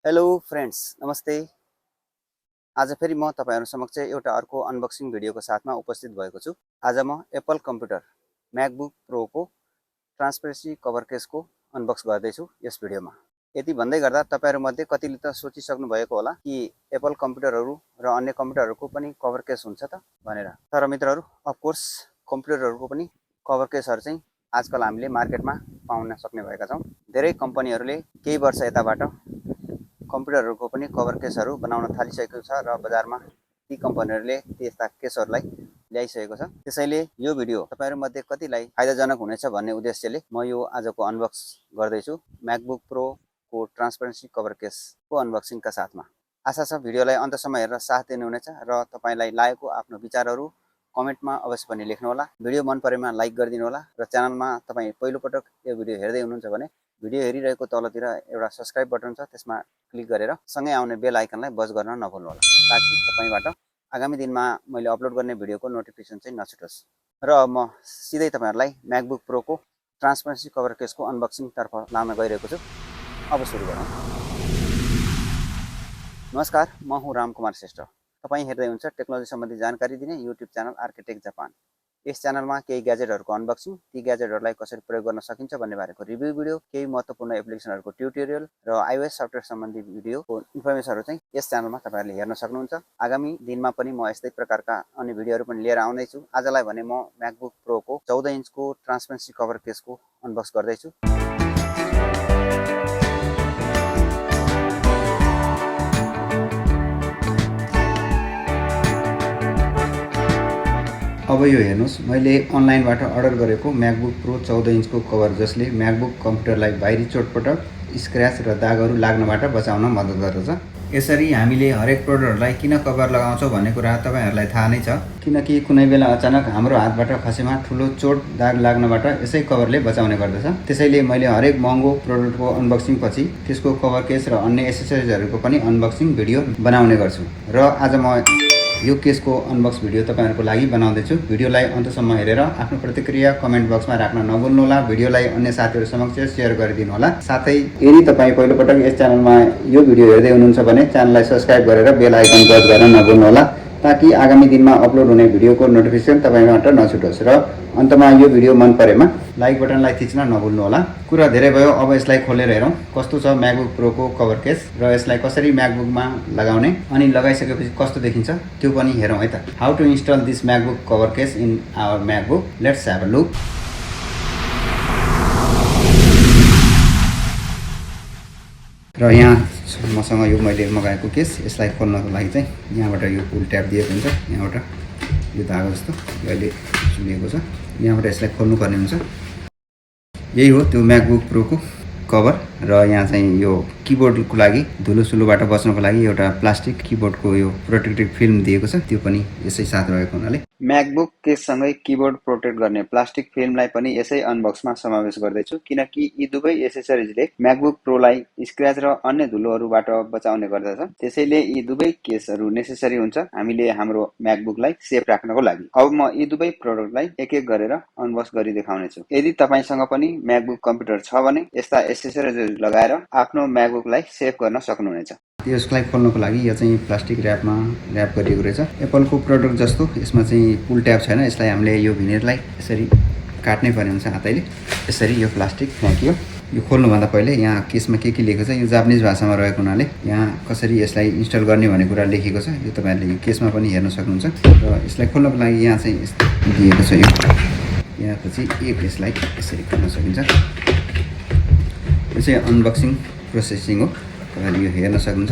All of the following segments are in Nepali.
हेलो फ्रेन्ड्स, नमस्ते। आज फेरि म तपाईहरु समक्ष एउटा अर्को अनबक्सिङ भिडियोको साथमा उपस्थित भएको छु। आज म एप्पल कम्प्युटर MacBook Pro को ट्रान्सपेरेन्सी कभर केसको अनबक्स गर्दै छु यस भिडियोमा। यति भन्दै गर्दा तपाईहरु मध्ये कतिले त सोचिसक्नु भएको होला कि एप्पल कम्प्युटरहरु र अन्य कम्प्युटरहरुको पनि कभर केस हुन्छ त भनेर। तर मित्रहरु, अफ कोर्स कम्प्युटरहरुको पनि कभर केसहरु चाहिँ आजकल हामीले मार्केटमा पाउन सक्ने भएका छौं। धेरै कम्पनीहरुले केही वर्ष यताबाट कम्प्युटरहरुको पनि कभर केसहरु बनाउन थालिसकेको छ र बजारमा ती कम्पनीहरुले त्यस्ता केसहरुलाई ल्याइसकेको छ। त्यसैले यो भिडियो तपाईहरु मध्ये कतिलाई फाइदाजनक हुनेछ भन्ने उद्देश्यले म यो आजको अनबक्स गर्दै छु MacBook Pro को ट्रान्सपेरेन्सी कभर केसको अनबक्सिङका साथमा। आशा छ भिडियोलाई अन्तसम्म हेरेर साथ दिनुहुनेछ र तपाईलाई लागेको आफ्नो विचारहरु कमेन्टमा अवश्य पनि लेख्नु होला। भिडियो मन परेमा लाइक गरिदिनु होला र च्यानलमा तपाई पहिलो पटक यो भिडियो हेर्दै हुनुहुन्छ भने भिडियो हेरिरहेको तलतिर एउटा सब्स्क्राइब बटन छ, त्यसमा क्लिक गरेर सँगै आउने बेल आइकनलाई बज गर्न नभुल्नु होला ताकि तपाईबाट आगामी दिनमा मैले अपलोड गर्ने भिडियोको नोटिफिकेसन चाहिँ नछुटोस्। र अब म सिधै तपाईहरुलाई MacBook Pro को ट्रान्सपेरेन्सी कभर केसको अनबक्सिङ तर्फ लान गइरहेको छु। अब सुरु गरौँ। नमस्कार, म हुँ रामकुमार श्रेष्ठ। तपाई हेर्दै हुनुहुन्छ टेक्नोलोजी सम्बन्धी जानकारी दिने YouTube च्यानल आर्किटेक्ट जापान। यस च्यानलमा केही ग्याजेटहरुको अनबक्सिङ, ती ग्याजेटहरुलाई कसरी प्रयोग गर्न सकिन्छ भन्ने बारेको रिभ्यू भिडियो, केही महत्त्वपूर्ण एप्लिकेसनहरुको ट्युटोरियल र iOS सफ्टवेयर सम्बन्धी भिडियोको इन्फर्मेसनहरु चाहिँ यस च्यानलमा तपाईहरुले हेर्न सक्नुहुन्छ। आगामी दिनमा पनि म यस्तै प्रकारका अन्य भिडियोहरु पनि लिएर आउँदै छु। आजलाई भने म MacBook Pro को 14 इन्चको ट्रान्सपेरेन्सी कभर केसको अनबक्स गर्दै छु। अब यो हेर्नुस्, मैले अनलाइनबाट अर्डर गरेको MacBook Pro 14 इन्चको कभर जसले MacBook कम्प्युटरलाई बाहिरी चोटपटक, स्क्रैच र दागहरू लाग्नबाट बचाउन मद्दत गर्दछ। यसरी हामीले हरेक प्रोडक्टहरुलाई किन कभर लगाउँछौं भन्ने कुरा तपाईहरुलाई थाहा नै छ, किनकि कुनै बेला अचानक हाम्रो हातबाट खसेमा ठूलो चोट दाग लाग्नबाट यसै कभरले बचाउने गर्दछ। त्यसैले मैले हरेक महँगो प्रोडक्टको अनबक्सिङ पछि त्यसको कभर केस र अन्य एसेसरिजहरुको पनि अनबक्सिङ भिडियो बनाउने गर्छु र आज म यो केसको अनबक्स भिडियो तपाईहरुको लागि बनाउँदै छु। भिडियोलाई अन्तसम्म हेरेर आफ्नो प्रतिक्रिया कमेन्ट बक्समा राख्न नभुल्नु होला। भिडियोलाई अन्य साथीहरु समक्ष शेयर गरिदिनु होला। साथै यदि तपाई पहिलो पटक यस च्यानलमा यो भिडियो हेर्दै हुनुहुन्छ भने च्यानललाई सब्स्क्राइब गरेर बेल आइकन प्रेस गर्न नभुल्नु होला ताकि आगामी दिनमा अपलोड हुने भिडियोको नोटिफिकेसन तपाईबाट नछुटोस्। र अन्तमा यो भिडियो मन परेमा लाइक बटनलाई थिच्न नभुल्नु होला। कुरा धेरै भयो, अब यसलाई खोलेर हेरौं कस्तो छ MacBook Pro को कभर केस र यसलाई कसरी MacBookमा लगाउने अनि लगाइसकेपछि कस्तो देखिन्छ त्यो पनि हेरौं है त। How to install this MacBook cover case in our MacBook, let's have a look. र यहाँ मसँग यो मैले मगाएको केस, यसलाई खोल्नको लागि चाहिँ यहाँबाट यो पुल ट्याब दिएको हुन्छ, यहाँबाट यो धागो जस्तो अहिले चुनिएको छ, यहाँबाट यसलाई खोल्नुपर्ने हुन्छ। यही हो त्यो MacBook Pro को कभर। र यहाँ चाहिँ यो किबोर्डको लागि धुलोसुलोबाट बच्नको लागि एउटा प्लास्टिक किबोर्डको यो प्रोटेक्टिभ फिल्म दिएको छ, त्यो पनि यसै साथ रहेको हुनाले MacBook केससँगै किबोर्ड प्रोटेक्ट गर्ने प्लास्टिक फिल्मलाई पनि यसै अनबक्समा समावेश गर्दैछु, किनकि यी दुवै एसेसरिजले MacBook Pro लाई स्क्रैच र अन्य धुलोहरुबाट बचाउने गर्दछ। त्यसैले यी दुवै केसहरु नेसेसरी हुन्छ हामीले हाम्रो MacBook लाई सेफ राख्नको लागि। अब म यी दुवै प्रोडक्टलाई एक एक गरेर अनबक्स गरी देखाउने छु। यदि तपाईसँग पनि MacBook कम्प्युटर छ भने यस्ता एसेसरिजहरु लगाएर आफ्नो MacBook लाई सेफ गर्न सक्नुहुनेछ। यसलाई खोल्नको लागि यो चाहिँ प्लास्टिक र्यापमा र्याप गरिएको रहेछ। एप्पलको प्रोडक्ट जस्तो यसमा चाहिँ पुल ट्याब छैन, यसलाई हामीले यो भिनेरलाई यसरी काट्नै पर्ने हुन्छ हातैले। यसरी यो प्लास्टिक फ्याँकियो। यो खोल्नुभन्दा पहिले यहाँ केसमा के लेखेको छ यो जापानिज भाषामा रहेको हुनाले यहाँ कसरी यसलाई इन्स्टल गर्ने भन्ने कुरा लेखेको छ, यो तपाईहरुले यो केसमा पनि हेर्न सक्नुहुन्छ। र यसलाई खोल्नको लागि यहाँ चाहिँ दिएको छ यहाँ पछि एक यसलाई यसरी खोल्न सकिन्छ। यो चाहिँ अनबक्सिङ प्रोसेसिङ हो, तपाईहरुले यो हेर्न सक्नुहुन्छ।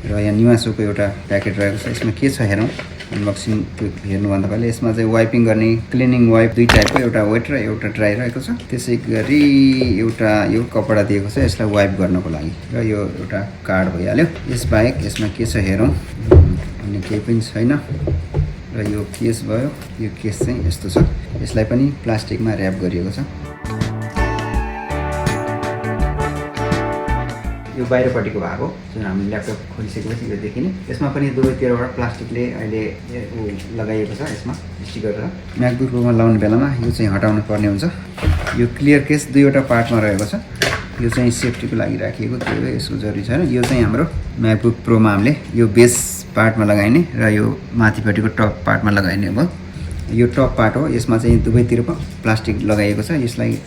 र यहाँ निवासोको एउटा प्याकेट रहेको छ, यसमा के छ हेरौँ। अनबक्सिङ त्यो हेर्नुभन्दा पहिले यसमा चाहिँ वाइपिङ गर्ने क्लिनिङ वाइप दुई टाइपको, एउटा वेट र एउटा ड्राई रहेको छ। त्यसै गरी एउटा यो कपडा दिएको छ यसलाई वाइप गर्नको लागि, र यो एउटा कार्ड भइहाल्यो। यसबाहेक यसमा के छ हेरौँ। अनि केही पनि छैन। र यो केस भयो, यो केस चाहिँ यस्तो छ, यसलाई पनि प्लास्टिकमा र्याप गरिएको छ। यो बाहिरपट्टिको भाग हो जुन हामीले ल्यापटप खोलिसकेपछि यो देखिने। यसमा पनि दुवैतिरबाट प्लास्टिकले अहिले लगाइएको छ, यसमा स्टिकर र MacBook Pro मा लाउने बेलामा यो चाहिँ हटाउनु पर्ने हुन्छ। यो क्लियर केस दुईवटा पार्टमा रहेको छ। यो चाहिँ सेफ्टीको लागि राखिएको त्यो हो, यसको जरुरी छैन। यो चाहिँ हाम्रो म्याकबुक प्रोमा हामीले यो बेस पार्टमा लगाइने र यो माथिपट्टिको टप पार्टमा लगाइने भयो। यो टप पार्ट हो, यसमा चाहिँ दुवैतिर प्लास्टिक लगाइएको छ। यसलाई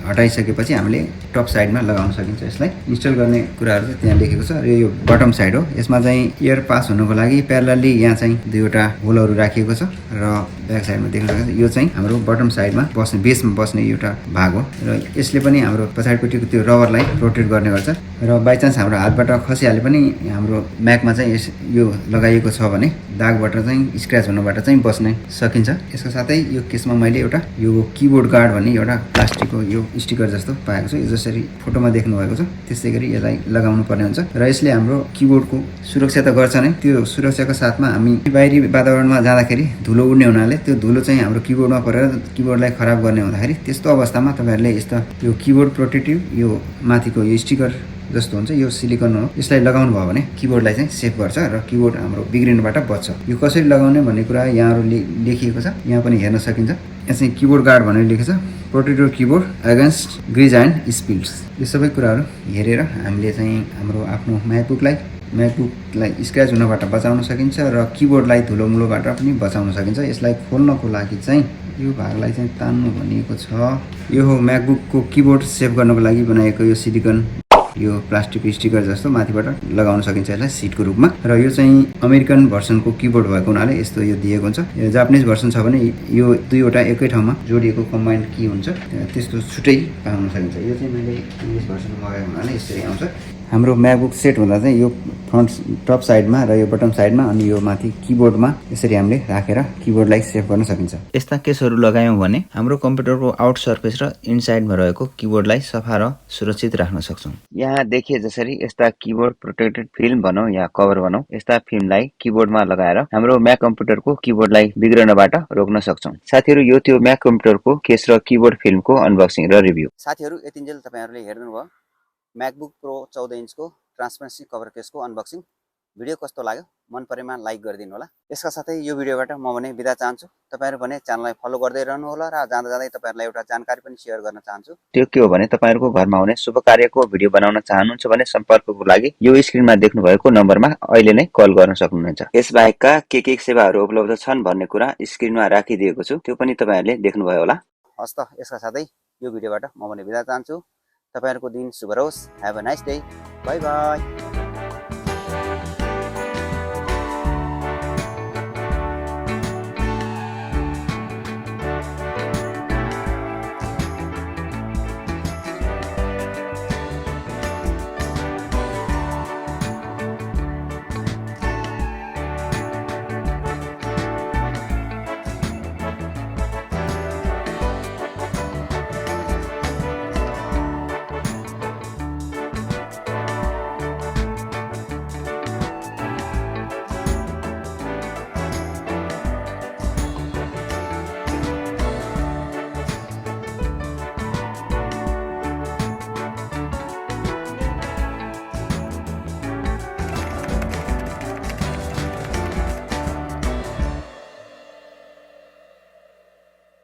हटाइसकेपछि हामीले टप साइडमा लगाउन सकिन्छ। यसलाई इन्स्टल गर्ने कुराहरू चाहिँ त्यहाँ लेखेको छ र यो बटम साइड हो। यसमा चाहिँ एयर पास हुनुको लागि प्यारलली यहाँ चाहिँ दुईवटा होलहरू राखिएको छ र ब्याक साइडमा देख्न सक्नुहुन्छ यो चाहिँ हाम्रो बटम साइडमा बस्ने बेसमा बस्ने एउटा भाग हो र यसले पनि हाम्रो पछाडिपट्टिको त्यो रबरलाई प्रोटेक्ट गर्ने गर्छ र बाइचान्स हाम्रो हातबाट खसिहाले पनि हाम्रो म्याकमा चाहिँ यो लगाइएको छ भने दागबाट चाहिँ स्क्रैच हुनबाट चाहिँ बस्न सकिन्छ। यसको साथै यो केसमा मैले एउटा यो किबोर्ड गार्ड भन्ने एउटा प्लास्टिकको यो स्टिकर जस्तो पाएको छु। यो जसरी फोटोमा देख्नु भएको छ त्यसै गरी यसलाई लगाउनु पर्ने हुन्छ र यसले हाम्रो किबोर्डको सुरक्षा त गर्छ नै, त्यो सुरक्षाको साथमा हामी बाहिरी वातावरणमा जाँदाखेरि धुलो उड्ने हुनाले त्यो धुलो चाहिँ हाम्रो किबोर्डमा परेर किबोर्डलाई खराब गर्ने हुँदाखेरि त्यस्तो अवस्थामा तपाईहरुले यस्ता यो किबोर्ड प्रोटेक्टिभ यो माथिको यो स्टिकर जस्तो हुन्छ यो सिलिकन हो, यसलाई लगाउनु भयो भने किबोर्डलाई चाहिँ सेफ गर्छ र किबोर्ड हाम्रो बिग्रिनबाट बच्छ। यो कसरी लगाउने भन्ने कुरा यहाँहरु लेखिएको छ, यहाँ पनि हेर्न सकिन्छ। यहाँ चाहिँ किबोर्ड गार्ड भनेर लेखेको छ, protective keyboard against grease and spills. यो सबै कुराहरु हेरेर हामीले चाहिँ हाम्रो आफ्नो म्याकबुकलाई स्क्रैच हुनबाट बचाउन सकिन्छ र किबोर्डलाई धुलोमुलोबाट पनि बचाउन सकिन्छ। यसलाई खोल्नको लागि चाहिँ यो भागलाई चाहिँ तान्नु भनिएको छ। यो हो म्याकबुकको किबोर्ड सेभ गर्नको लागि बनाएको यो सिलिकन यो प्लास्टिक स्टिकर जस्तो माथिबाट लगाउन सकिन्छ यसलाई सिटको रूपमा। र यो चाहिँ अमेरिकन भर्सनको किबोर्ड भएको हुनाले यस्तो यो दिएको हुन्छ। यो जापानिज भर्सन छ भने यो दुईवटा एकै ठाउँमा जोडिएको कम्बाइन्ड की हुन्छ, त्यस्तो छुट्टै पाउन सकिन्छ। यो चाहिँ मैले इङ्ग्लिस भर्सन मगाएको हुनाले यसरी आउँछ। हाम्रो म्याकबुक सेट हुँदा चाहिँ यो फ्रन्ट टप साइडमा र यो बटम साइडमा अनि यो माथि किबोर्डमा यसरी हामीले राखेर किबोर्डलाई सेभ गर्न सकिन्छ। यस्ता केसहरू लगायौँ भने हाम्रो कम्प्युटरको आउट सर्फेस र इनसाइडमा रहेको किबोर्डलाई सफा र सुरक्षित राख्न सक्छौँ। यहाँ देखिए जसरी यस्ता किबोर्ड प्रोटेक्टेड फिल्म भनौँ या कभर भनौँ, यस्ता फिल्मलाई किबोर्डमा लगाएर हाम्रो म्याक कम्प्युटरको किबोर्डलाई बिग्रनबाट रोक्न सक्छौँ। साथीहरू यो थियो म्याक कम्प्युटरको केस र किबोर्ड फिल्मको अनबक्सिङ र रिभ्यू। साथीहरू यतिन्जेल तपाईहरुले हेर्नुभयो MacBook Pro 14 इन्चको ट्रान्सपेरेन्सी कभर केसको अनबक्सिङ। भिडियो कस्तो लाग्यो मन परेमा लाइक गरिदिनु होला। यसका साथै यो भिडियोबाट म भने बिदा चाहन्छु। तपाईहरु भने च्यानललाई फलो गर्दै रहनु होला र जाँदा जाँदै तपाईहरुलाई एउटा जानकारी पनि शेयर गर्न चाहन्छु। त्यो के हो भने तपाईहरुको घरमा हुने शुभ कार्यको भिडियो बनाउन चाहनुहुन्छ भने सम्पर्कको लागि यो स्क्रिनमा देख्नु भएको नम्बरमा अहिले नै कल गर्न सक्नुहुन्छ। यसबाहेकका के सेवाहरू उपलब्ध छन् भन्ने कुरा स्क्रिनमा राखिदिएको छु, त्यो पनि तपाईहरुले देख्नुभयो होला। हस् त यसका साथै यो भिडियोबाट म भने बिदा चाहन्छु। तपाईहरुको दिन शुभ रहोस्। Have a nice day. Bye bye.